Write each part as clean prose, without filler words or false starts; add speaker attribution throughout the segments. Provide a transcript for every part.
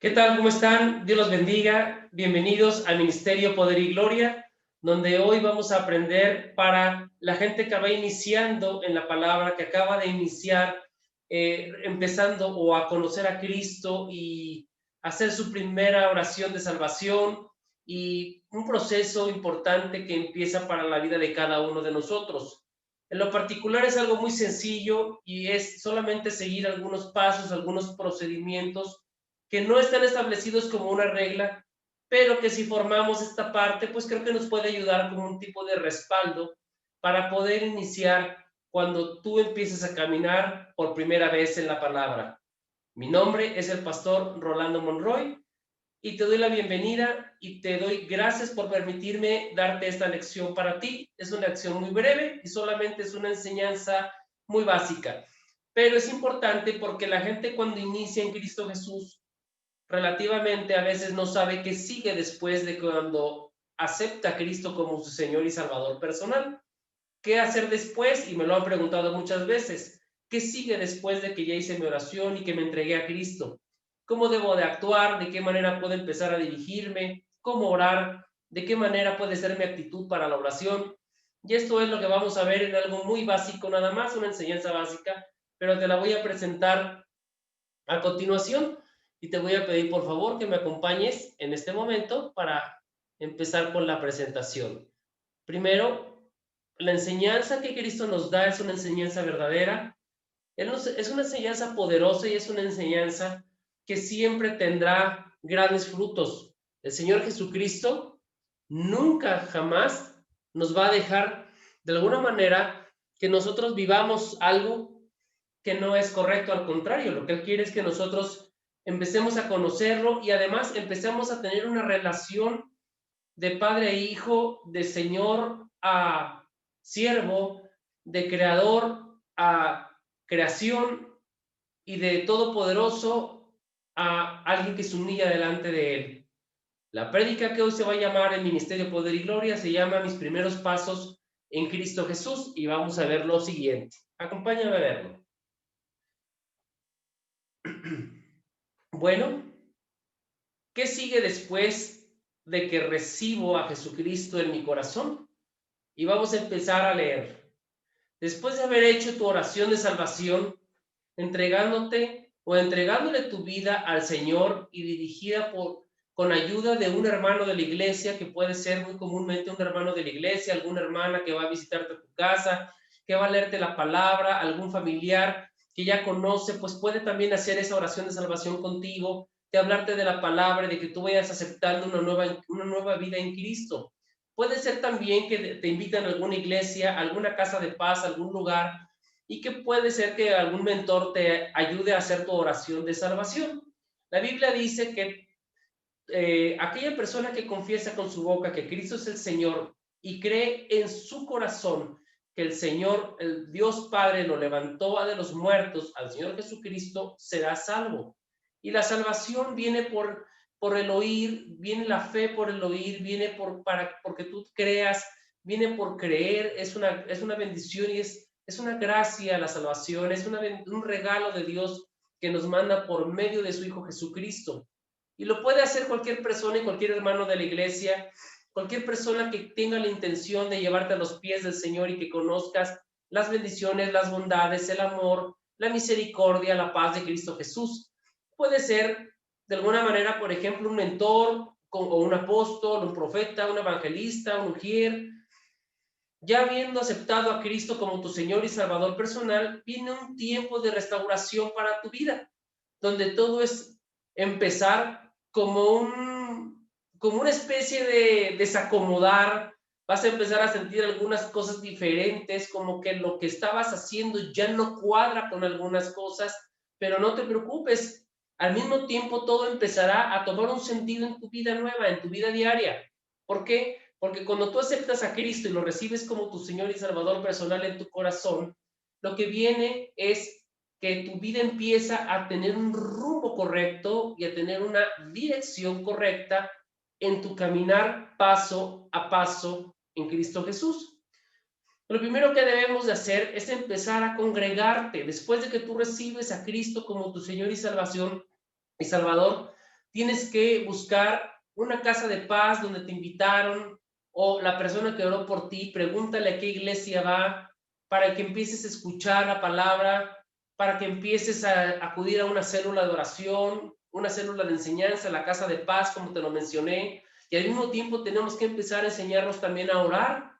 Speaker 1: ¿Qué tal? ¿Cómo están? Dios los bendiga. Bienvenidos al Ministerio Poder y Gloria, donde hoy vamos a aprender para la gente que va iniciando en la palabra, que acaba de iniciar, empezando o a conocer a Cristo y hacer su primera oración de salvación y un proceso importante que empieza para la vida de cada uno de nosotros. En lo particular es algo muy sencillo y es solamente seguir algunos pasos, algunos procedimientos que no están establecidos como una regla, pero que si formamos esta parte, pues creo que nos puede ayudar como un tipo de respaldo para poder iniciar cuando tú empieces a caminar por primera vez en la palabra. Mi nombre es el pastor Rolando Monroy y te doy la bienvenida y te doy gracias por permitirme darte esta lección para ti. Es una lección muy breve y solamente es una enseñanza muy básica, pero es importante porque la gente cuando inicia en Cristo Jesús relativamente a veces no sabe qué sigue después de cuando acepta a Cristo como su Señor y Salvador personal. ¿Qué hacer después? Y me lo han preguntado muchas veces. ¿Qué sigue después de que ya hice mi oración y que me entregué a Cristo? ¿Cómo debo de actuar? ¿De qué manera puedo empezar a dirigirme? ¿Cómo orar? ¿De qué manera puede ser mi actitud para la oración? Y esto es lo que vamos a ver en algo muy básico, nada más, una enseñanza básica, pero te la voy a presentar a continuación y te voy a pedir por favor que me acompañes en este momento para empezar con la presentación. Primero, la enseñanza que Cristo nos da es una enseñanza verdadera, es una enseñanza poderosa y es una enseñanza que siempre tendrá grandes frutos. El Señor Jesucristo nunca, jamás nos va a dejar de alguna manera que nosotros vivamos algo que no es correcto, al contrario, lo que Él quiere es que nosotros empecemos a conocerlo y además empecemos a tener una relación de padre e hijo, de señor a siervo, de creador a creación y de todopoderoso a alguien que se humilla delante de Él. La prédica que hoy se va a llamar el Ministerio Poder y Gloria se llama Mis primeros pasos en Cristo Jesús y vamos a ver lo siguiente. Acompáñame a verlo. Bueno, ¿qué sigue después de que recibo a Jesucristo en mi corazón? Y vamos a empezar a leer. Después de haber hecho tu oración de salvación, entregándote o entregándole tu vida al Señor y dirigida con ayuda de un hermano de la iglesia, que puede ser muy comúnmente un hermano de la iglesia, alguna hermana que va a visitarte a tu casa, que va a leerte la palabra, algún familiar que ya conoce, pues puede también hacer esa oración de salvación contigo, de hablarte de la palabra, de que tú vayas aceptando una nueva vida en Cristo. Puede ser también que te invitan a alguna iglesia, alguna casa de paz, algún lugar, y que puede ser que algún mentor te ayude a hacer tu oración de salvación. La Biblia dice que aquella persona que confiesa con su boca que Cristo es el Señor y cree en su corazón que el Señor, el Dios Padre, lo levantó de los muertos, al Señor Jesucristo, será salvo. Y la salvación viene por el oír, viene la fe por el oír, viene porque tú creas, viene por creer, es una bendición y es una gracia la salvación, es un regalo de Dios que nos manda por medio de su Hijo Jesucristo. Y lo puede hacer cualquier persona y cualquier hermano de la iglesia, cualquier persona que tenga la intención de llevarte a los pies del Señor y que conozcas las bendiciones, las bondades, el amor, la misericordia, la paz de Cristo Jesús. Puede ser de alguna manera, por ejemplo, un mentor o un apóstol, un profeta, un evangelista, un ujier. Ya habiendo aceptado a Cristo como tu Señor y Salvador personal, viene un tiempo de restauración para tu vida, donde todo es empezar como una especie de desacomodar. Vas a empezar a sentir algunas cosas diferentes, como que lo que estabas haciendo ya no cuadra con algunas cosas, pero no te preocupes. Al mismo tiempo, todo empezará a tomar un sentido en tu vida nueva, en tu vida diaria. ¿Por qué? Porque cuando tú aceptas a Cristo y lo recibes como tu Señor y Salvador personal en tu corazón, lo que viene es que tu vida empieza a tener un rumbo correcto y a tener una dirección correcta en tu caminar paso a paso en Cristo Jesús. Lo primero que debemos de hacer es empezar a congregarte. Después de que tú recibes a Cristo como tu Señor y Salvación y Salvador, tienes que buscar una casa de paz donde te invitaron, o la persona que oró por ti, pregúntale a qué iglesia va, para que empieces a escuchar la palabra, para que empieces a acudir a una célula de oración, una célula de enseñanza, la casa de paz, como te lo mencioné, y al mismo tiempo tenemos que empezar a enseñarnos también a orar.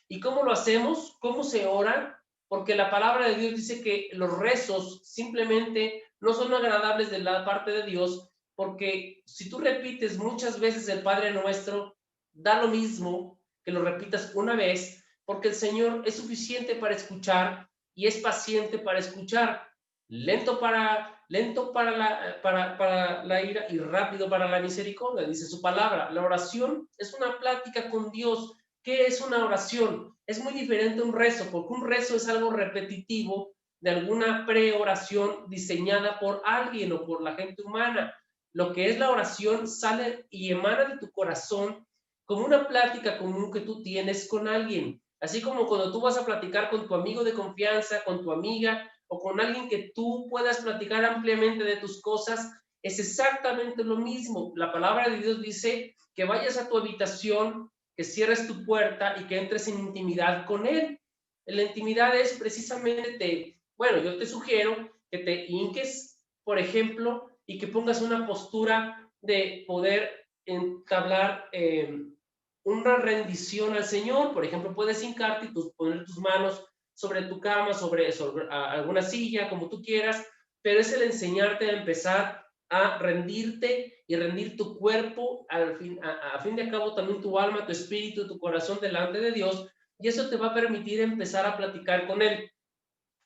Speaker 1: ¿Y cómo lo hacemos? ¿Cómo se ora? Porque la palabra de Dios dice que los rezos simplemente no son agradables de la parte de Dios, porque si tú repites muchas veces el Padre Nuestro, da lo mismo que lo repitas una vez, porque el Señor es suficiente para escuchar y es paciente para escuchar, lento para la ira y rápido para la misericordia, dice su palabra. La oración es una plática con Dios. ¿Qué es una oración? Es muy diferente a un rezo, porque un rezo es algo repetitivo de alguna preoración diseñada por alguien o por la gente humana. Lo que es la oración sale y emana de tu corazón como una plática común que tú tienes con alguien. Así como cuando tú vas a platicar con tu amigo de confianza, con tu amiga o con alguien que tú puedas platicar ampliamente de tus cosas, es exactamente lo mismo. La palabra de Dios dice que vayas a tu habitación, que cierres tu puerta y que entres en intimidad con Él. La intimidad es precisamente, bueno, yo te sugiero que te hinques, por ejemplo, y que pongas una postura de poder entablar una rendición al Señor. Por ejemplo, puedes hincarte y poner tus manos sobre tu cama, sobre alguna silla, como tú quieras, pero es el enseñarte a empezar a rendirte y rendir tu cuerpo, a fin de cabo también tu alma, tu espíritu, tu corazón delante de Dios, y eso te va a permitir empezar a platicar con Él.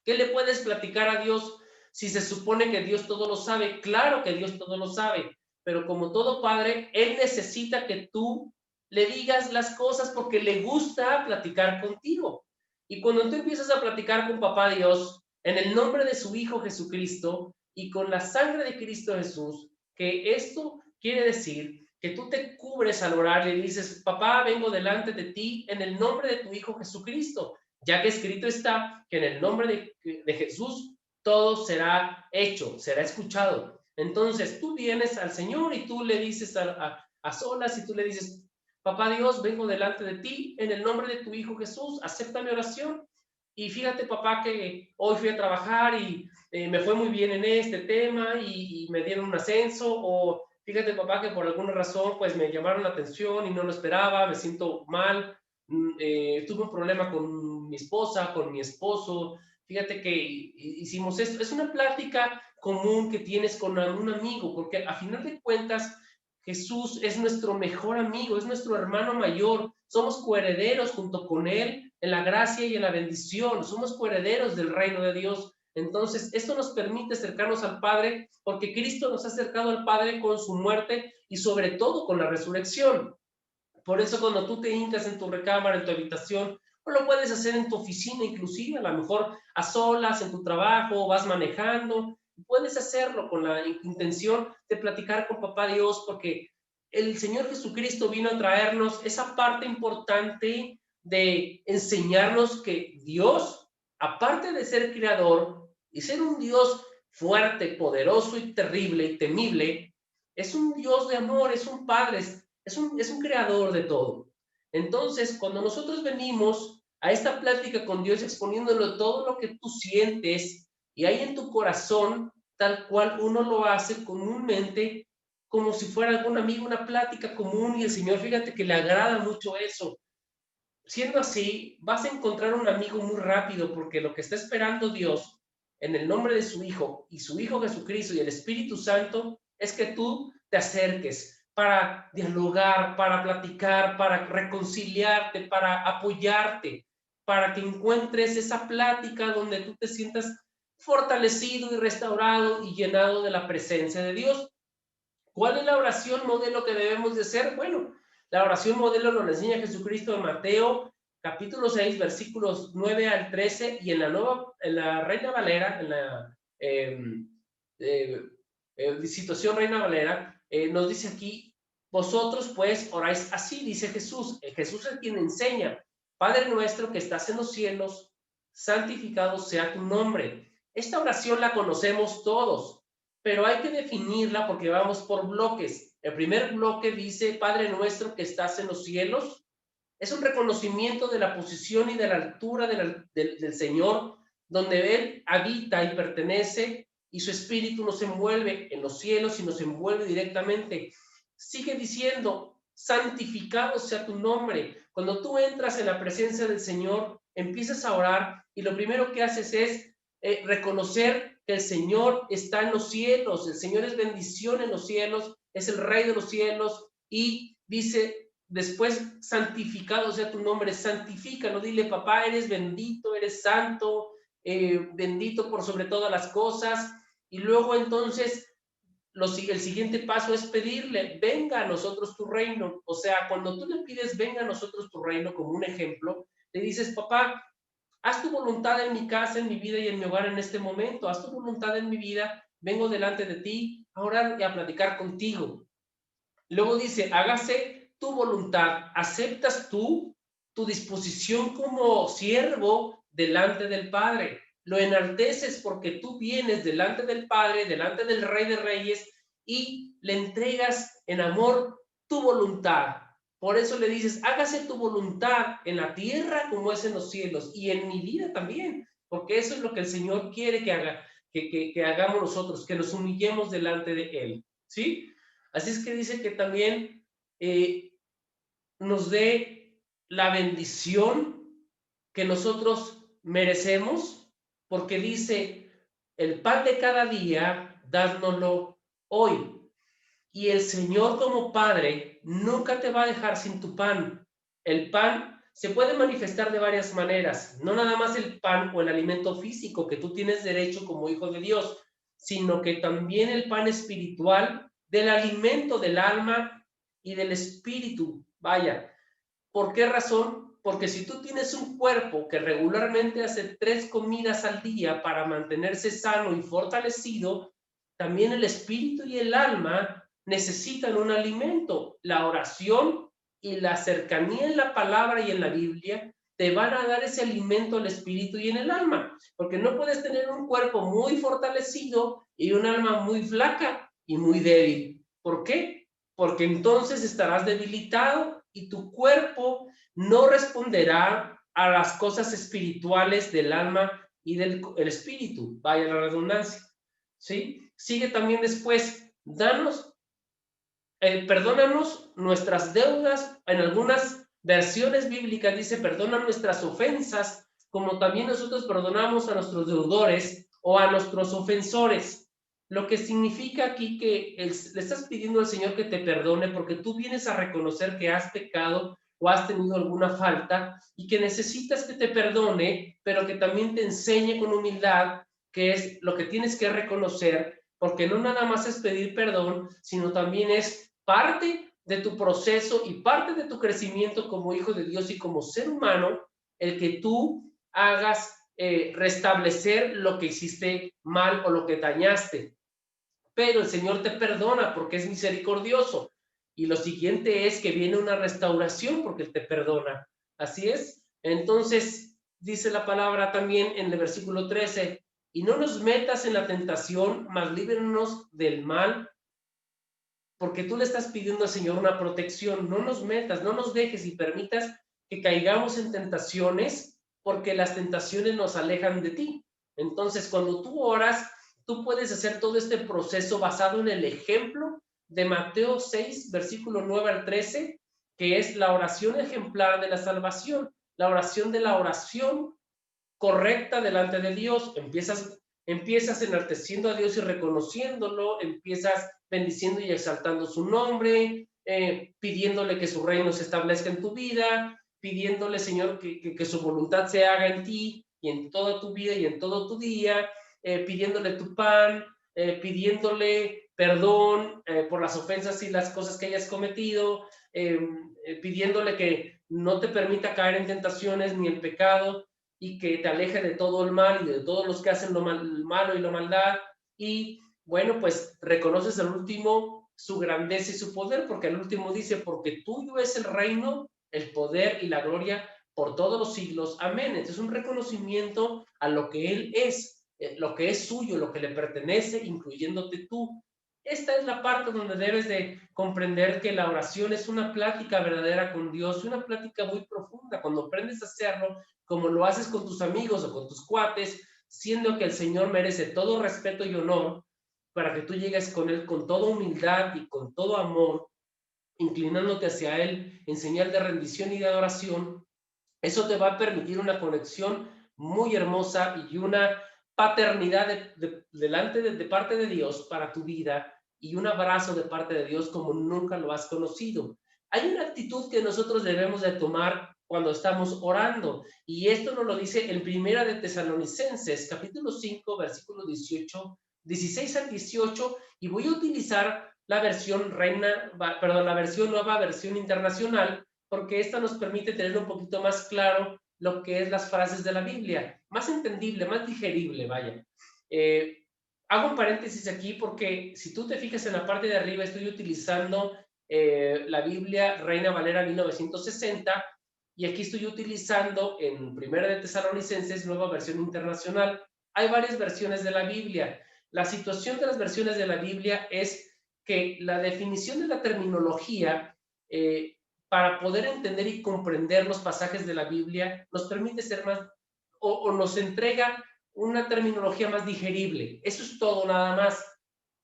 Speaker 1: ¿Qué le puedes platicar a Dios si se supone que Dios todo lo sabe? Claro que Dios todo lo sabe, pero como todo padre, Él necesita que tú le digas las cosas porque le gusta platicar contigo. Y cuando tú empiezas a platicar con Papá Dios, en el nombre de su Hijo Jesucristo y con la sangre de Cristo Jesús, que esto quiere decir que tú te cubres al orar y dices, papá, vengo delante de ti en el nombre de tu Hijo Jesucristo, ya que escrito está que en el nombre de Jesús todo será hecho, será escuchado. Entonces tú vienes al Señor y tú le dices a solas y tú le dices, papá Dios, vengo delante de ti en el nombre de tu Hijo Jesús, acepta mi oración. Y fíjate, papá, que hoy fui a trabajar y me fue muy bien en este tema y me dieron un ascenso, o fíjate, papá, que por alguna razón pues me llamaron la atención y no lo esperaba, me siento mal, tuve un problema con mi esposa, con mi esposo, fíjate que hicimos esto. Es una plática común que tienes con un amigo, porque a final de cuentas Jesús es nuestro mejor amigo, es nuestro hermano mayor, somos coherederos junto con Él en la gracia y en la bendición, somos coherederos del reino de Dios. Entonces, esto nos permite acercarnos al Padre porque Cristo nos ha acercado al Padre con su muerte y sobre todo con la resurrección. Por eso cuando tú te hincas en tu recámara, en tu habitación, o lo puedes hacer en tu oficina inclusive, a lo mejor a solas, en tu trabajo, vas manejando, puedes hacerlo con la intención de platicar con Papá Dios, porque el Señor Jesucristo vino a traernos esa parte importante de enseñarnos que Dios, aparte de ser creador y ser un Dios fuerte, poderoso y terrible y temible, es un Dios de amor, es un Padre, es un creador de todo. Entonces, cuando nosotros venimos a esta plática con Dios exponiéndolo todo lo que tú sientes y hay en tu corazón, tal cual uno lo hace comúnmente, como si fuera algún amigo, una plática común, y el Señor, fíjate que le agrada mucho eso. Siendo así, vas a encontrar un amigo muy rápido, porque lo que está esperando Dios en el nombre de su Hijo y su Hijo Jesucristo y el Espíritu Santo es que tú te acerques para dialogar, para platicar, para reconciliarte, para apoyarte, para que encuentres esa plática donde tú te sientas fortalecido y restaurado y llenado de la presencia de Dios. ¿Cuál es la oración modelo que debemos de hacer? Bueno, la oración modelo nos la enseña Jesucristo en Mateo, capítulo 6, versículos 9 al 13, y en la Reina Valera, en la eh, situación Reina Valera, nos dice aquí, vosotros pues oráis así, dice Jesús. Jesús es quien enseña, Padre nuestro que estás en los cielos, santificado sea tu nombre. Esta oración la conocemos todos, pero hay que definirla porque vamos por bloques. El primer bloque dice, Padre nuestro que estás en los cielos. Es un reconocimiento de la posición y de la altura del Señor, donde Él habita y pertenece, y su espíritu nos envuelve en los cielos y nos envuelve directamente. Sigue diciendo, santificado sea tu nombre. Cuando tú entras en la presencia del Señor, empiezas a orar y lo primero que haces es reconocer que el Señor está en los cielos, el Señor es bendición en los cielos, es el Rey de los cielos, y dice después, santificado sea tu nombre, santifícalo, dile, papá, eres bendito, eres santo, bendito por sobre todas las cosas, y luego entonces el siguiente paso es pedirle, venga a nosotros tu reino. O sea, cuando tú le pides, venga a nosotros tu reino, como un ejemplo, le dices, papá, haz tu voluntad en mi casa, en mi vida y en mi hogar en este momento, haz tu voluntad en mi vida, vengo delante de ti a orar y a platicar contigo. Luego dice, hágase tu voluntad, aceptas tú tu disposición como siervo delante del Padre, lo enalteces porque tú vienes delante del Padre, delante del Rey de Reyes y le entregas en amor tu voluntad. Por eso le dices, hágase tu voluntad en la tierra como es en los cielos y en mi vida también, porque eso es lo que el Señor quiere que haga, que hagamos nosotros, que nos humillemos delante de Él, ¿sí? Así es que dice que también nos dé la bendición que nosotros merecemos, porque dice, el pan de cada día, dádnoslo hoy. Y el Señor como Padre nunca te va a dejar sin tu pan. El pan se puede manifestar de varias maneras, no nada más el pan o el alimento físico que tú tienes derecho como hijo de Dios, sino que también el pan espiritual del alimento del alma y del espíritu. Vaya, ¿por qué razón? Porque si tú tienes un cuerpo que regularmente hace 3 comidas al día para mantenerse sano y fortalecido, también el espíritu y el alma necesitan un alimento. La oración y la cercanía en la palabra y en la Biblia te van a dar ese alimento al espíritu y en el alma, porque no puedes tener un cuerpo muy fortalecido y un alma muy flaca y muy débil. ¿Por qué? Porque entonces estarás debilitado y tu cuerpo no responderá a las cosas espirituales del alma y del espíritu, vaya la redundancia, ¿sí? Sigue también después, perdónanos nuestras deudas. En algunas versiones bíblicas dice, perdona nuestras ofensas, como también nosotros perdonamos a nuestros deudores o a nuestros ofensores. Lo que significa aquí que le estás pidiendo al Señor que te perdone porque tú vienes a reconocer que has pecado o has tenido alguna falta y que necesitas que te perdone, pero que también te enseñe con humildad que es lo que tienes que reconocer, porque no nada más es pedir perdón, sino también es parte de tu proceso y parte de tu crecimiento como hijo de Dios y como ser humano, el que tú hagas restablecer lo que hiciste mal o lo que dañaste. Pero el Señor te perdona porque es misericordioso. Y lo siguiente es que viene una restauración porque Él te perdona. Así es. Entonces, dice la palabra también en el versículo 13, y no nos metas en la tentación, mas líbranos del mal, porque tú le estás pidiendo al Señor una protección. No nos metas, no nos dejes y permitas que caigamos en tentaciones, porque las tentaciones nos alejan de ti. Entonces, cuando tú oras, tú puedes hacer todo este proceso basado en el ejemplo de Mateo 6, versículo 9 al 13, que es la oración ejemplar de la salvación, la oración de la oración correcta delante de Dios. Empiezas enalteciendo a Dios y reconociéndolo, empiezas bendiciendo y exaltando su nombre, pidiéndole que su reino se establezca en tu vida, pidiéndole, Señor, que su voluntad se haga en ti y en toda tu vida y en todo tu día, pidiéndole tu pan, pidiéndole perdón por las ofensas y las cosas que hayas cometido, pidiéndole que no te permita caer en tentaciones ni en pecado, y que te aleje de todo el mal y de todos los que hacen lo malo y la maldad. Y bueno, pues reconoces al último su grandeza y su poder, porque al último dice, porque tuyo es el reino, el poder y la gloria por todos los siglos. Amén. Entonces, un reconocimiento a lo que Él es. lo que es suyo, lo que le pertenece, incluyéndote tú. Esta es la parte donde debes de comprender que la oración es una plática verdadera con Dios, una plática muy profunda. Cuando aprendes a hacerlo, como lo haces con tus amigos o con tus cuates, siendo que el Señor merece todo respeto y honor, para que tú llegues con Él con toda humildad y con todo amor, inclinándote hacia Él en señal de rendición y de adoración. Eso te va a permitir una conexión muy hermosa y una paternidad de parte de Dios para tu vida y un abrazo de parte de Dios como nunca lo has conocido. Hay una actitud que nosotros debemos de tomar cuando estamos orando, y esto nos lo dice en Primera de Tesalonicenses, capítulo 5, versículo 18, 16 al 18, y voy a utilizar la versión la versión nueva, versión internacional, porque esta nos permite tener un poquito más claro lo que es las frases de la Biblia, más entendible, más digerible, vaya. Eh, Hago un paréntesis aquí porque si tú te fijas en la parte de arriba, estoy utilizando la Biblia Reina Valera 1960, y aquí estoy utilizando en Primera de Tesalonicenses, nueva versión internacional. Hay varias versiones de la Biblia. La situación de las versiones de la Biblia es que la definición de la terminología para poder entender y comprender los pasajes de la Biblia nos permite ser más o nos entrega una terminología más digerible. Eso es todo, nada más.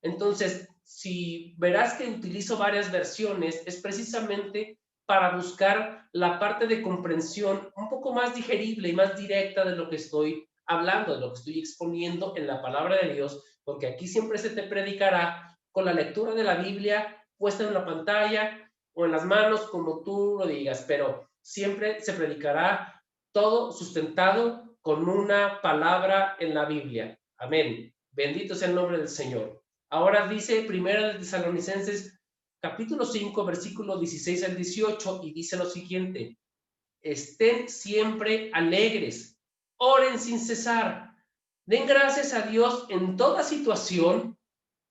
Speaker 1: Entonces, si verás que utilizo varias versiones, es precisamente para buscar la parte de comprensión un poco más digerible y más directa de lo que estoy hablando, de lo que estoy exponiendo en la palabra de Dios, porque aquí siempre se te predicará con la lectura de la Biblia puesta en la pantalla o en las manos, como tú lo digas, pero siempre se predicará todo sustentado con una palabra en la Biblia. Amén. Bendito sea el nombre del Señor. Ahora dice Primera de Tesalonicenses, capítulo 5, versículo 16 al 18, y dice lo siguiente: estén siempre alegres, oren sin cesar, den gracias a Dios en toda situación,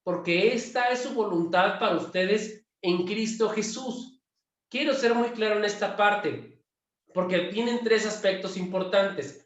Speaker 1: porque esta es su voluntad para ustedes en Cristo Jesús. Quiero ser muy claro en esta parte, porque tienen tres aspectos importantes.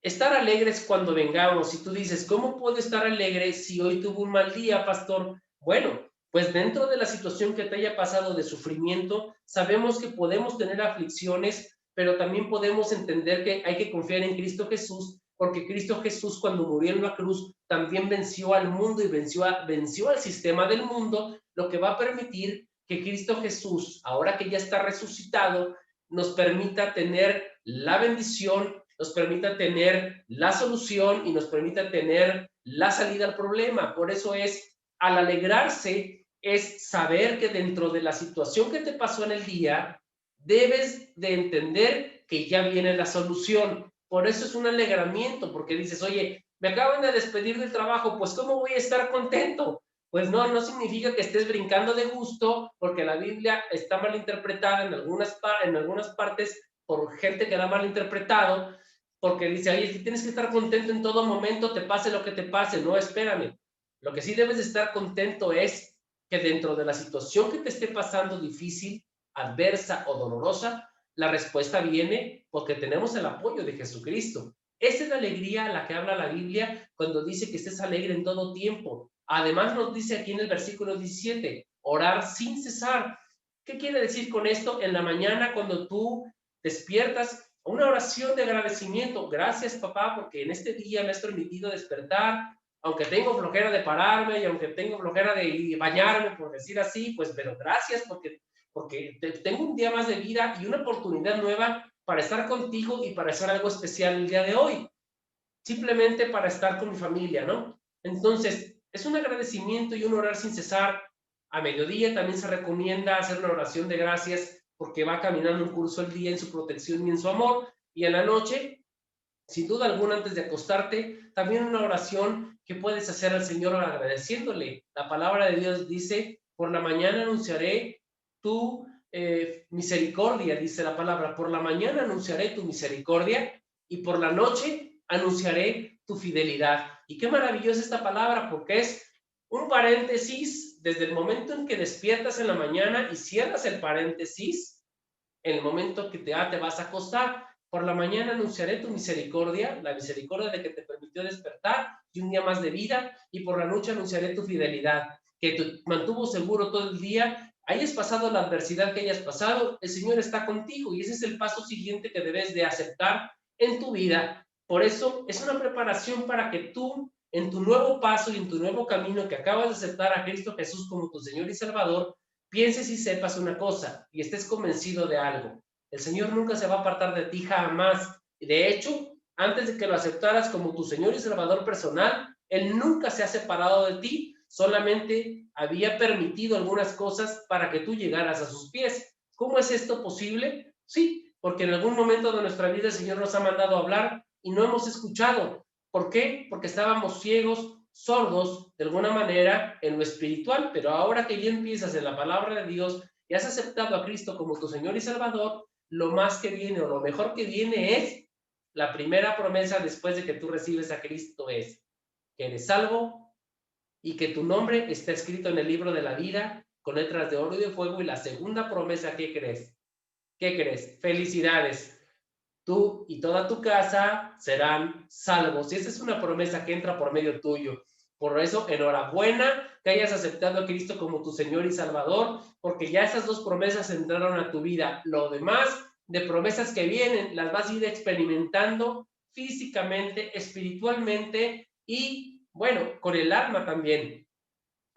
Speaker 1: Estar alegres cuando vengamos. Si tú dices, ¿cómo puedo estar alegre si hoy tuve un mal día, pastor? Bueno, pues dentro de la situación que te haya pasado de sufrimiento, sabemos que podemos tener aflicciones, pero también podemos entender que hay que confiar en Cristo Jesús, porque Cristo Jesús, cuando murió en la cruz, también venció al mundo y venció al sistema del mundo, lo que va a permitir que Cristo Jesús, ahora que ya está resucitado, nos permita tener la bendición, nos permita tener la solución y nos permita tener la salida al problema. Por eso es, al alegrarse, es saber que dentro de la situación que te pasó en el día, debes de entender que ya viene la solución. Por eso es un alegramiento, porque dices, oye, me acaban de despedir del trabajo, pues ¿cómo voy a estar contento? Pues no, no significa que estés brincando de gusto, porque la Biblia está mal interpretada en algunas partes por gente que la ha mal interpretado, porque dice, oye, si tienes que estar contento en todo momento, te pase lo que te pase. No, espérame. Lo que sí debes de estar contento es que dentro de la situación que te esté pasando difícil, adversa o dolorosa, la respuesta viene porque tenemos el apoyo de Jesucristo. Esa es la alegría a la que habla la Biblia cuando dice que estés alegre en todo tiempo. Además nos dice aquí en el versículo 17, orar sin cesar. ¿Qué quiere decir con esto? En la mañana, cuando tú despiertas, una oración de agradecimiento. Gracias, papá, porque en este día me has permitido despertar, aunque tengo flojera de pararme y aunque tengo flojera de bañarme, por decir así, pues, pero gracias porque tengo un día más de vida y una oportunidad nueva para estar contigo y para hacer algo especial el día de hoy, simplemente para estar con mi familia, ¿no? Entonces, es un agradecimiento y un orar sin cesar. A mediodía también se recomienda hacer una oración de gracias porque va caminando un curso el día en su protección y en su amor. Y en la noche, sin duda alguna, antes de acostarte, también una oración que puedes hacer al Señor agradeciéndole. La palabra de Dios dice, por la mañana anunciaré tu misericordia, dice la palabra, por la mañana anunciaré tu misericordia y por la noche anunciaré tu fidelidad. Y qué maravillosa esta palabra, porque es un paréntesis desde el momento en que despiertas en la mañana y cierras el paréntesis en el momento que te vas a acostar, Por la mañana anunciaré tu misericordia, la misericordia de que te permitió despertar y un día más de vida, y por la noche anunciaré tu fidelidad, que te mantuvo seguro todo el día. Hayas pasado la adversidad que hayas pasado, el Señor está contigo, y ese es el paso siguiente que debes de aceptar en tu vida. Por eso es una preparación para que tú, en tu nuevo paso y en tu nuevo camino que acabas de aceptar a Cristo Jesús como tu Señor y Salvador, pienses y sepas una cosa y estés convencido de algo. El Señor nunca se va a apartar de ti, jamás. De hecho, antes de que lo aceptaras como tu Señor y Salvador personal, Él nunca se ha separado de ti, solamente había permitido algunas cosas para que tú llegaras a sus pies. ¿Cómo es esto posible? Sí, porque en algún momento de nuestra vida el Señor nos ha mandado a hablar y no hemos escuchado. ¿Por qué? Porque estábamos ciegos, sordos, de alguna manera, en lo espiritual, pero ahora que ya empiezas en la palabra de Dios y has aceptado a Cristo como tu Señor y Salvador, lo más que viene o lo mejor que viene es la primera promesa después de que tú recibes a Cristo es que eres salvo y que tu nombre está escrito en el libro de la vida con letras de oro y de fuego. Y la segunda promesa, ¿qué crees? ¿Qué crees? Felicidades. Tú y toda tu casa serán salvos. Y esa es una promesa que entra por medio tuyo. Por eso, enhorabuena que hayas aceptado a Cristo como tu Señor y Salvador, porque ya esas dos promesas entraron a tu vida. Lo demás de promesas que vienen, las vas a ir experimentando físicamente, espiritualmente y, bueno, con el alma también.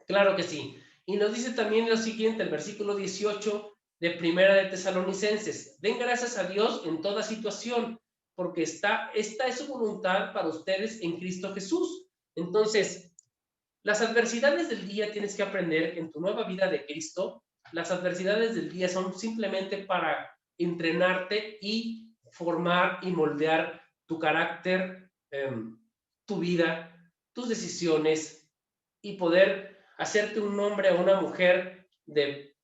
Speaker 1: Claro que sí. Y nos dice también lo siguiente, el versículo 18 de Primera de Tesalonicenses. Den gracias a Dios en toda situación, porque esta es su voluntad para ustedes en Cristo Jesús. Entonces, las adversidades del día tienes que aprender en tu nueva vida de Cristo. Las adversidades del día son simplemente para entrenarte y formar y moldear tu carácter, tu vida, tus decisiones y poder hacerte un hombre o una mujer de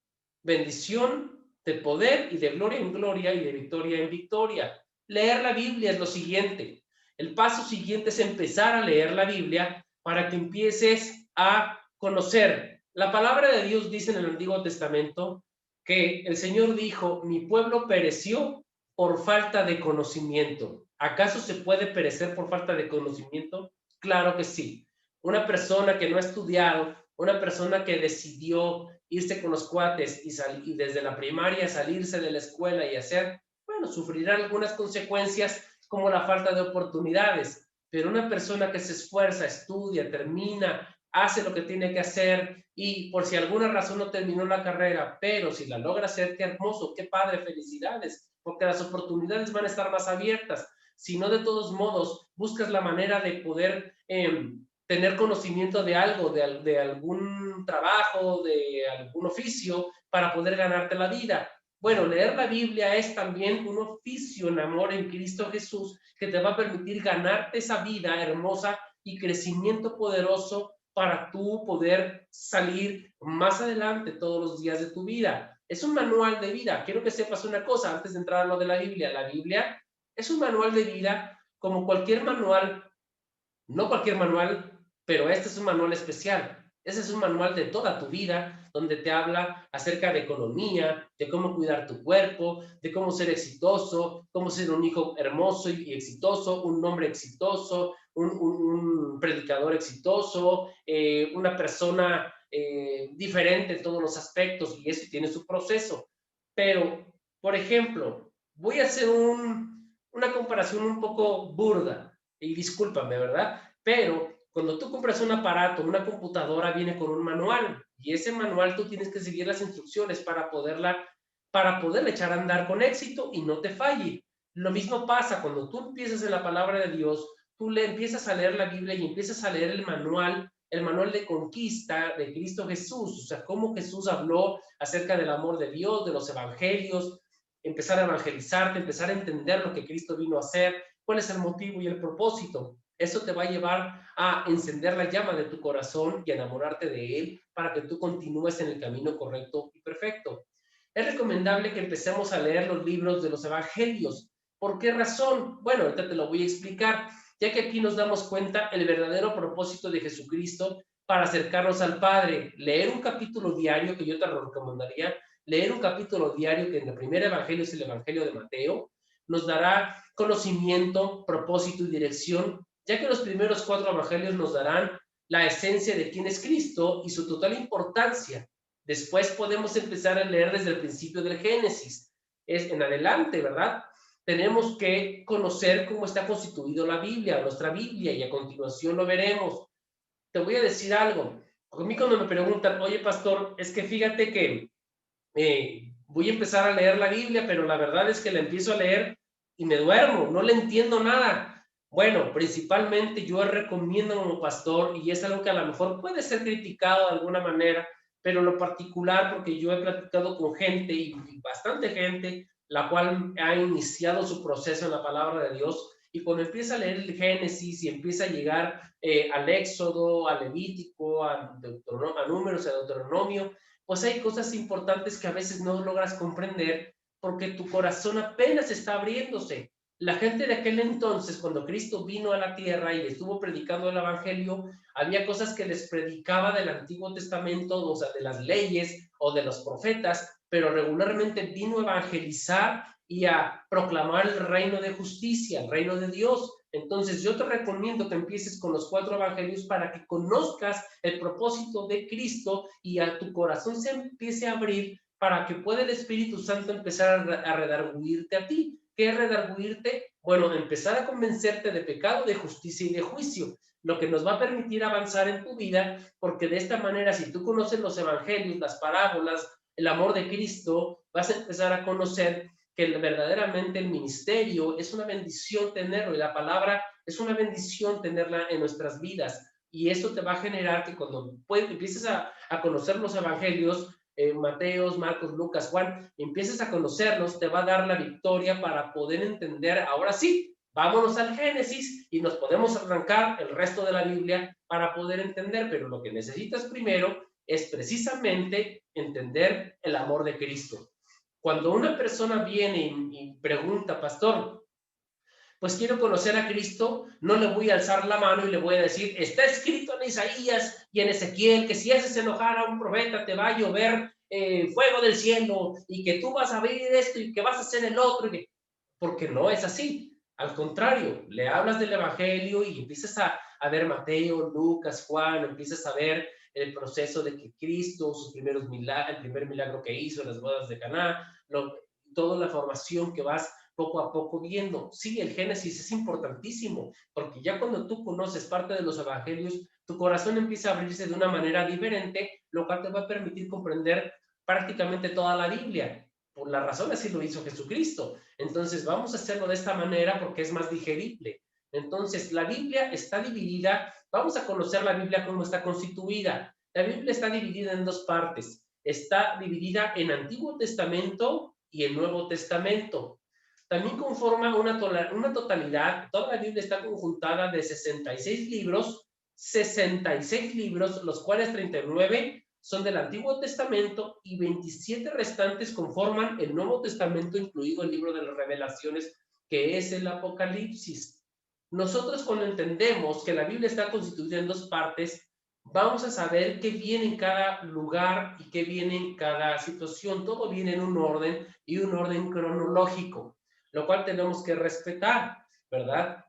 Speaker 1: bendición, de poder y de gloria en gloria y de victoria en victoria. Leer la Biblia es lo siguiente. El paso siguiente es empezar a leer la Biblia para que empieces a conocer. La palabra de Dios dice en el Antiguo Testamento que el Señor dijo, mi pueblo pereció por falta de conocimiento. ¿Acaso se puede perecer por falta de conocimiento? Claro que sí. Una persona que no ha estudiado, una persona que decidió irse con los cuates y desde la primaria salirse de la escuela y hacer, bueno, sufrirá algunas consecuencias como la falta de oportunidades, pero una persona que se esfuerza, estudia, termina, hace lo que tiene que hacer y por si alguna razón no terminó la carrera, pero si la logra hacer, qué hermoso, qué padre, felicidades, porque las oportunidades van a estar más abiertas. Si no, de todos modos, buscas la manera de poder tener conocimiento de algo, de algún trabajo, de algún oficio, para poder ganarte la vida. Bueno, leer la Biblia es también un oficio en amor en Cristo Jesús que te va a permitir ganarte esa vida hermosa y crecimiento poderoso para tú poder salir más adelante todos los días de tu vida. Es un manual de vida. Quiero que sepas una cosa antes de entrar a lo de la Biblia. La Biblia es un manual de vida como cualquier manual, no cualquier manual, pero este es un manual especial. Ese es un manual de toda tu vida, donde te habla acerca de economía, de cómo cuidar tu cuerpo, de cómo ser exitoso, cómo ser un hijo hermoso y exitoso, un hombre exitoso, un predicador exitoso, una persona diferente en todos los aspectos, y eso tiene su proceso. Pero, por ejemplo, voy a hacer una comparación un poco burda, y discúlpame, ¿verdad? Pero cuando tú compras un aparato, una computadora viene con un manual y ese manual tú tienes que seguir las instrucciones para poderla echar a andar con éxito y no te falle. Lo mismo pasa cuando tú empiezas en la palabra de Dios, tú le empiezas a leer la Biblia y empiezas a leer el manual de conquista de Cristo Jesús, o sea, cómo Jesús habló acerca del amor de Dios, de los evangelios, empezar a evangelizarte, empezar a entender lo que Cristo vino a hacer, cuál es el motivo y el propósito. Eso te va a llevar a encender la llama de tu corazón y a enamorarte de él para que tú continúes en el camino correcto y perfecto. Es recomendable que empecemos a leer los libros de los evangelios. ¿Por qué razón? Bueno, ahorita te lo voy a explicar, ya que aquí nos damos cuenta el verdadero propósito de Jesucristo para acercarnos al Padre. Leer un capítulo diario, que yo te recomendaría, leer un capítulo diario, que en el primer evangelio es el evangelio de Mateo, nos dará conocimiento, propósito y dirección, ya que los primeros 4 evangelios nos darán la esencia de quién es Cristo y su total importancia. Después podemos empezar a leer desde el principio del Génesis. Es en adelante, ¿verdad? Tenemos que conocer cómo está constituido la Biblia, nuestra Biblia, y a continuación lo veremos. Te voy a decir algo. A mí cuando me preguntan, oye, pastor, es que fíjate que voy a empezar a leer la Biblia, pero la verdad es que la empiezo a leer y me duermo, no le entiendo nada. Bueno, principalmente yo recomiendo como pastor, y es algo que a lo mejor puede ser criticado de alguna manera, pero en lo particular, porque yo he platicado con gente, y bastante gente, la cual ha iniciado su proceso en la palabra de Dios, y cuando empieza a leer el Génesis y empieza a llegar al Éxodo, al Levítico, a Números, a Deuteronomio, pues hay cosas importantes que a veces no logras comprender porque tu corazón apenas está abriéndose. La gente de aquel entonces, cuando Cristo vino a la tierra y estuvo predicando el evangelio, había cosas que les predicaba del Antiguo Testamento, o sea, de las leyes o de los profetas, pero regularmente vino a evangelizar y a proclamar el reino de justicia, el reino de Dios. Entonces yo te recomiendo que empieces con los 4 evangelios para que conozcas el propósito de Cristo y a tu corazón se empiece a abrir para que pueda el Espíritu Santo empezar a redarguirte a ti. ¿Qué es redarguirte? Bueno, empezar a convencerte de pecado, de justicia y de juicio, lo que nos va a permitir avanzar en tu vida, porque de esta manera, si tú conoces los evangelios, las parábolas, el amor de Cristo, vas a empezar a conocer que verdaderamente el ministerio es una bendición tenerlo, y la palabra es una bendición tenerla en nuestras vidas. Y eso te va a generar que cuando empieces a conocer los evangelios, Mateos, Marcos, Lucas, Juan, empieces a conocerlos, te va a dar la victoria para poder entender. Ahora sí, vámonos al Génesis y nos podemos arrancar el resto de la Biblia para poder entender, pero lo que necesitas primero es precisamente entender el amor de Cristo. Cuando una persona viene y pregunta, pastor, pues quiero conocer a Cristo, no le voy a alzar la mano y le voy a decir, está escrito en Isaías y en Ezequiel que si haces enojar a un profeta te va a llover fuego del cielo y que tú vas a ver esto y que vas a hacer el otro, porque no es así. Al contrario, le hablas del Evangelio y empiezas a ver Mateo, Lucas, Juan, empiezas a ver el proceso de que Cristo, sus primeros milagros, el primer milagro que hizo en las bodas de Caná, toda la formación que vas poco a poco viendo. Sí, el Génesis es importantísimo, porque ya cuando tú conoces parte de los evangelios, tu corazón empieza a abrirse de una manera diferente, lo cual te va a permitir comprender prácticamente toda la Biblia. Por la razón así lo hizo Jesucristo. Entonces vamos a hacerlo de esta manera porque es más digerible. Entonces la Biblia está dividida, vamos a conocer la Biblia cómo está constituida. La Biblia está dividida en 2 partes. Está dividida en Antiguo Testamento y en Nuevo Testamento. También conforma una totalidad, toda la Biblia está conjuntada de 66 libros, los cuales 39 son del Antiguo Testamento y 27 restantes conforman el Nuevo Testamento, incluido el libro de las Revelaciones, que es el Apocalipsis. Nosotros cuando entendemos que la Biblia está constituida en 2 partes, vamos a saber qué viene en cada lugar y qué viene en cada situación. Todo viene en un orden y un orden cronológico, lo cual tenemos que respetar, ¿verdad?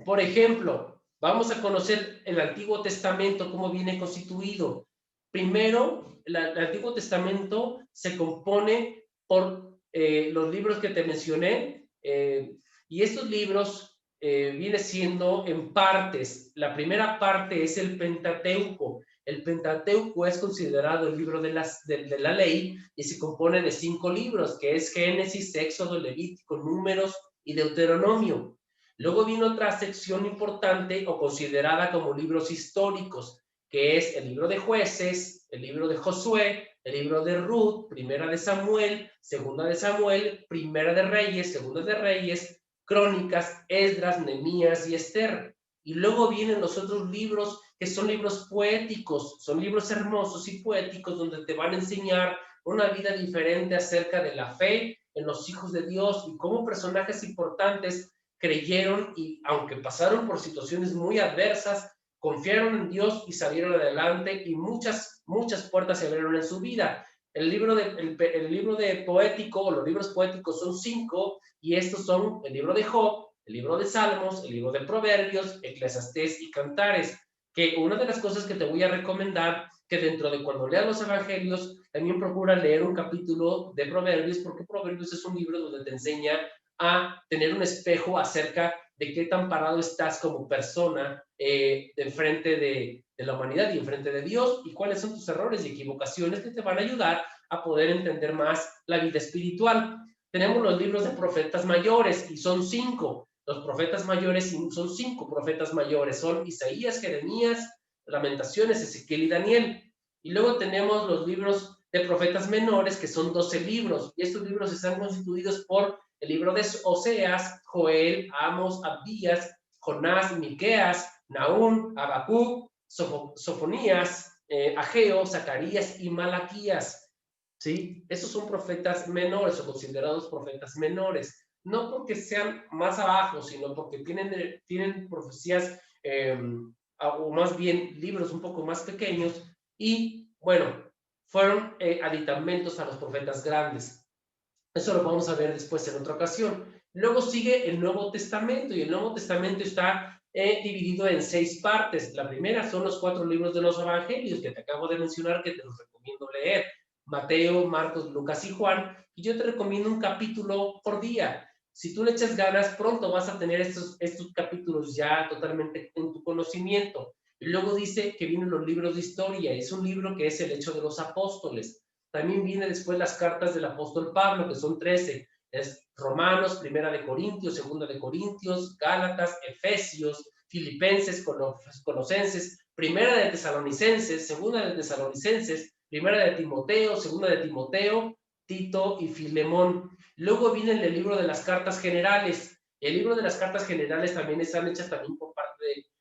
Speaker 1: Por ejemplo, vamos a conocer el Antiguo Testamento, cómo viene constituido. Primero, el Antiguo Testamento se compone por los libros que te mencioné, y estos libros vienen siendo en partes. La primera parte es el Pentateuco. El Pentateuco es considerado el libro de la ley y se compone de 5 libros, que es Génesis, Éxodo, Levítico, Números y Deuteronomio. Luego viene otra sección importante o considerada como libros históricos, que es el libro de Jueces, el libro de Josué, el libro de Ruth, Primera de Samuel, Segunda de Samuel, Primera de Reyes, Segunda de Reyes, Crónicas, Esdras, Nehemías y Esther. Y luego vienen los otros libros que son libros poéticos, son libros hermosos y poéticos donde te van a enseñar una vida diferente acerca de la fe en los hijos de Dios y cómo personajes importantes creyeron y aunque pasaron por situaciones muy adversas, confiaron en Dios y salieron adelante y muchas puertas se abrieron en su vida. El libro de poético, o los libros poéticos son 5, y estos son el libro de Job, el libro de Salmos, el libro de Proverbios, Eclesiastés y Cantares. Que una de las cosas que te voy a recomendar, que dentro de cuando leas los evangelios, también procura leer un capítulo de Proverbios, porque Proverbios es un libro donde te enseña a tener un espejo acerca de qué tan parado estás como persona de frente de la humanidad y en frente de Dios, y cuáles son tus errores y equivocaciones que te van a ayudar a poder entender más la vida espiritual. Tenemos los libros de profetas mayores, y son 5. Los profetas mayores son 5 profetas mayores, son Isaías, Jeremías, Lamentaciones, Ezequiel y Daniel. Y luego tenemos los libros de profetas menores, que son 12 libros, y estos libros están constituidos por el libro de Oseas, Joel, Amos, Abdías, Jonás, Miqueas, Nahum, Habacuc, Sofonías, Ageo, Zacarías y Malaquías. ¿Sí? Esos son profetas menores, o considerados profetas menores, no porque sean más abajo, sino porque tienen profecías, o más bien libros un poco más pequeños, y bueno, fueron aditamentos a los profetas grandes. Eso lo vamos a ver después en otra ocasión. Luego sigue el Nuevo Testamento, y el Nuevo Testamento está dividido en 6 partes. La primera son los 4 libros de los evangelios que te acabo de mencionar, que te los recomiendo leer: Mateo, Marcos, Lucas y Juan. Y yo te recomiendo un capítulo por día. Si tú le echas ganas, pronto vas a tener estos capítulos ya totalmente en tu conocimiento. Y luego dice que vienen los libros de historia. Es un libro que es el Hecho de los Apóstoles. También viene después las cartas del apóstol Pablo, que son 13. Es Romanos, Primera de Corintios, Segunda de Corintios, Gálatas, Efesios, Filipenses, Colosenses, Primera de Tesalonicenses, Segunda de Tesalonicenses, Primera de Timoteo, Segunda de Timoteo, Tito y Filemón. Luego viene el libro de las cartas generales. El libro de las cartas generales también están hechas también por parte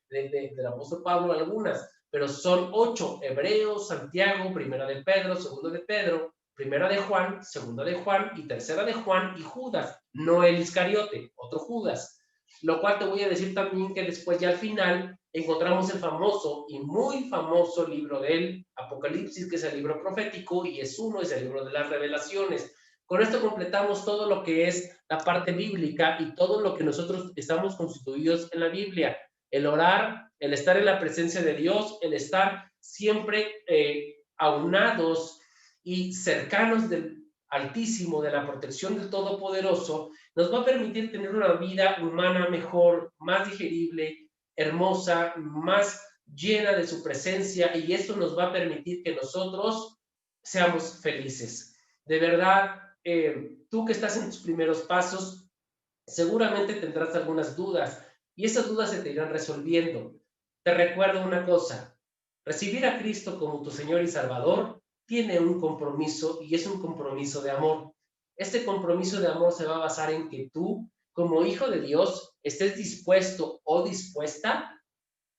Speaker 1: del apóstol Pablo, algunas, pero son 8: Hebreos, Santiago, Primera de Pedro, Segunda de Pedro, Primera de Juan, Segunda de Juan y Tercera de Juan, y Judas, no el Iscariote, otro Judas. Lo cual te voy a decir también que después, ya al final, encontramos el famoso y muy famoso libro del Apocalipsis, que es el libro profético, y es el libro de las revelaciones. Con esto completamos todo lo que es la parte bíblica y todo lo que nosotros estamos constituidos en la Biblia. El orar, el estar en la presencia de Dios, el estar siempre aunados y cercanos del Altísimo, de la protección del Todopoderoso, nos va a permitir tener una vida humana mejor, más digerible, hermosa, más llena de su presencia, y esto nos va a permitir que nosotros seamos felices. De verdad, tú que estás en tus primeros pasos, seguramente tendrás algunas dudas, y esas dudas se te irán resolviendo. Te recuerdo una cosa: recibir a Cristo como tu Señor y Salvador tiene un compromiso, y es un compromiso de amor. Este compromiso de amor se va a basar en que tú, como hijo de Dios, estés dispuesto o dispuesta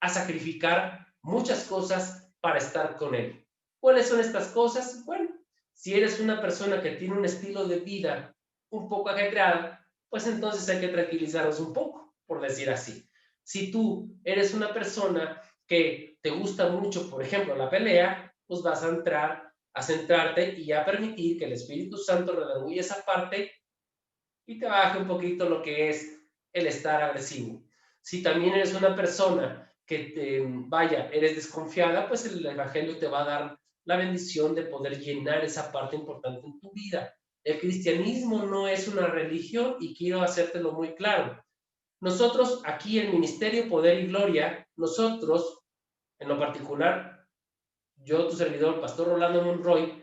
Speaker 1: a sacrificar muchas cosas para estar con Él. ¿Cuáles son estas cosas? Bueno, si eres una persona que tiene un estilo de vida un poco ajetreado, pues entonces hay que tranquilizarnos un poco, por decir así. Si tú eres una persona que te gusta mucho, por ejemplo, la pelea, pues vas a centrarte y a permitir que el Espíritu Santo redarguya esa parte y te baje un poquito lo que es el estar agresivo. Si también eres una persona que eres desconfiada, pues el Evangelio te va a dar la bendición de poder llenar esa parte importante en tu vida. El cristianismo no es una religión, y quiero hacértelo muy claro. Nosotros aquí en Ministerio Poder y Gloria, nosotros, en lo particular, yo, tu servidor, Pastor Rolando Monroy,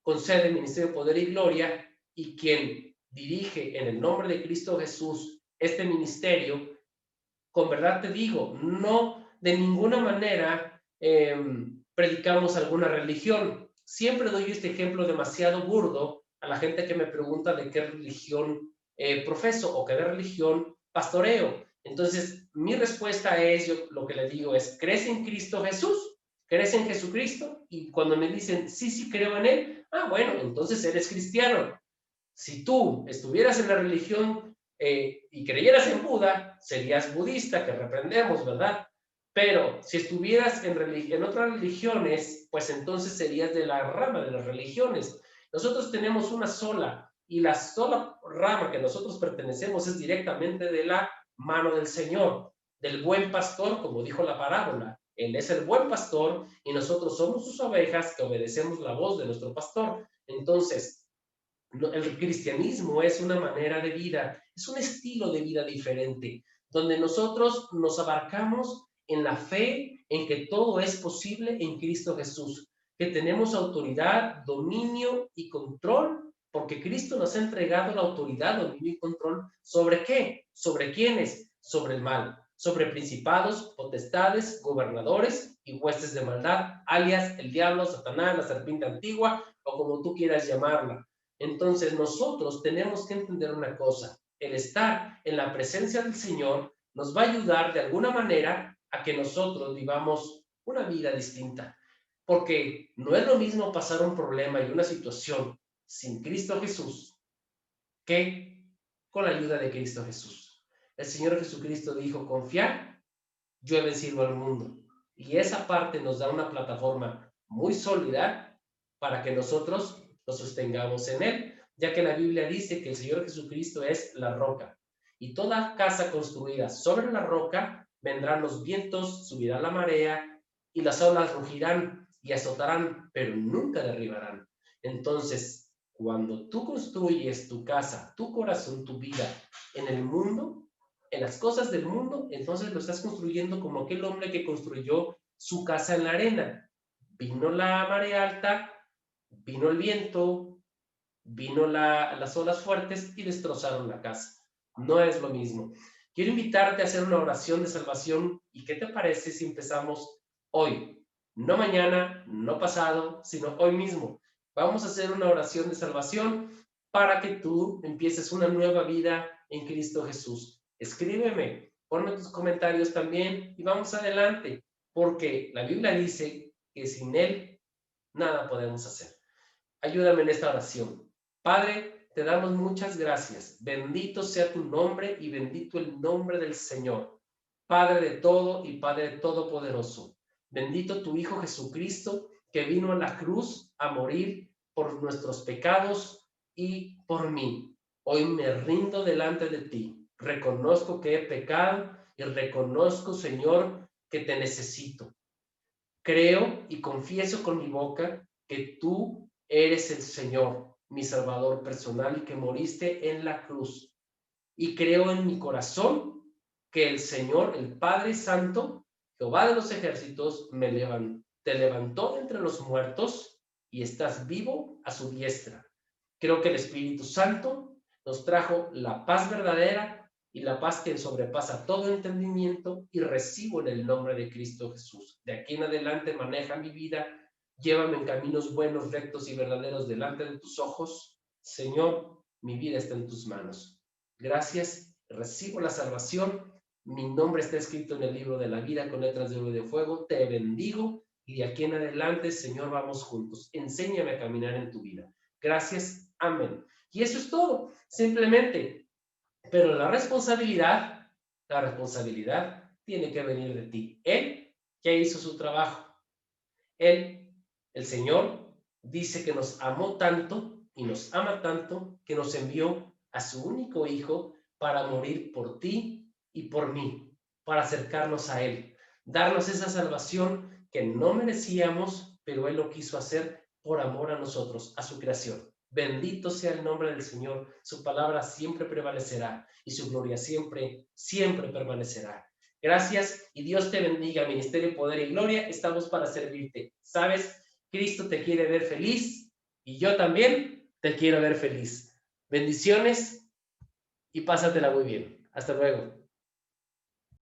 Speaker 1: con sede en Ministerio Poder y Gloria, y quien dirige en el nombre de Cristo Jesús este ministerio, con verdad te digo, no de ninguna manera predicamos alguna religión. Siempre doy este ejemplo demasiado burdo a la gente que me pregunta de qué religión profeso o qué religión pastoreo. Entonces, mi respuesta es, yo lo que le digo es: ¿crees en Cristo Jesús? ¿Crees en Jesucristo? Y cuando me dicen, sí, sí creo en Él, bueno, entonces eres cristiano. Si tú estuvieras en la religión y creyeras en Buda, serías budista, que reprendemos, ¿verdad? Pero si estuvieras en otras religiones, pues entonces serías de la rama de las religiones. Nosotros tenemos una sola, y la sola rama que nosotros pertenecemos es directamente de la mano del Señor, del buen pastor, como dijo la parábola. Él es el buen pastor y nosotros somos sus ovejas que obedecemos la voz de nuestro pastor. Entonces, el cristianismo es una manera de vida, es un estilo de vida diferente, donde nosotros nos abarcamos en la fe, en que todo es posible en Cristo Jesús, que tenemos autoridad, dominio y control, porque Cristo nos ha entregado la autoridad, dominio y control. ¿Sobre qué? ¿Sobre quiénes? Sobre el mal, sobre principados, potestades, gobernadores y huestes de maldad, alias el diablo, Satanás, la serpiente antigua o como tú quieras llamarla. Entonces nosotros tenemos que entender una cosa: el estar en la presencia del Señor nos va a ayudar de alguna manera a que nosotros vivamos una vida distinta, porque no es lo mismo pasar un problema y una situación sin Cristo Jesús que con la ayuda de Cristo Jesús. El Señor Jesucristo dijo: confiar, yo he vencido al mundo. Y esa parte nos da una plataforma muy sólida para que nosotros nos sostengamos en él, ya que la Biblia dice que el Señor Jesucristo es la roca. Y toda casa construida sobre la roca, vendrán los vientos, subirá la marea y las olas rugirán y azotarán, pero nunca derribarán. Entonces, cuando tú construyes tu casa, tu corazón, tu vida en el mundo, en las cosas del mundo, entonces lo estás construyendo como aquel hombre que construyó su casa en la arena. Vino la marea alta, vino el viento, vino las olas fuertes y destrozaron la casa. No es lo mismo. Quiero invitarte a hacer una oración de salvación. ¿Y qué te parece si empezamos hoy? No mañana, no pasado, sino hoy mismo. Vamos a hacer una oración de salvación para que tú empieces una nueva vida en Cristo Jesús. Escríbeme, ponme tus comentarios también y vamos adelante, porque la Biblia dice que sin Él nada podemos hacer. Ayúdame en esta oración. Padre, te damos muchas gracias. Bendito sea tu nombre y bendito el nombre del Señor, Padre de todo y Padre todopoderoso. Bendito tu Hijo Jesucristo, que vino a la cruz a morir por nuestros pecados y por mí. Hoy me rindo delante de ti. Reconozco que he pecado y reconozco, Señor, que te necesito. Creo y confieso con mi boca que tú eres el Señor, mi Salvador personal, y que moriste en la cruz. Y creo en mi corazón que el Señor, el Padre Santo, Jehová de los ejércitos, te levantó entre los muertos y estás vivo a su diestra. Creo que el Espíritu Santo nos trajo la paz verdadera y la paz que sobrepasa todo entendimiento, y recibo en el nombre de Cristo Jesús. De aquí en adelante maneja mi vida, llévame en caminos buenos, rectos y verdaderos delante de tus ojos. Señor, mi vida está en tus manos. Gracias, recibo la salvación. Mi nombre está escrito en el libro de la vida con letras de oro y de fuego. Te bendigo y de aquí en adelante, Señor, vamos juntos. Enséñame a caminar en tu vida. Gracias, amén. Y eso es todo, simplemente. Pero la responsabilidad tiene que venir de ti. Él ya hizo su trabajo. Él, el Señor, dice que nos amó tanto y nos ama tanto que nos envió a su único Hijo para morir por ti y por mí, para acercarnos a Él, darnos esa salvación que no merecíamos, pero Él lo quiso hacer por amor a nosotros, a su creación. Bendito sea el nombre del Señor, su palabra siempre prevalecerá y su gloria siempre, siempre permanecerá. Gracias y Dios te bendiga. Ministerio, Poder y Gloria, estamos para servirte. ¿Sabes? Cristo te quiere ver feliz y yo también te quiero ver feliz. Bendiciones y pásatela muy bien. Hasta luego.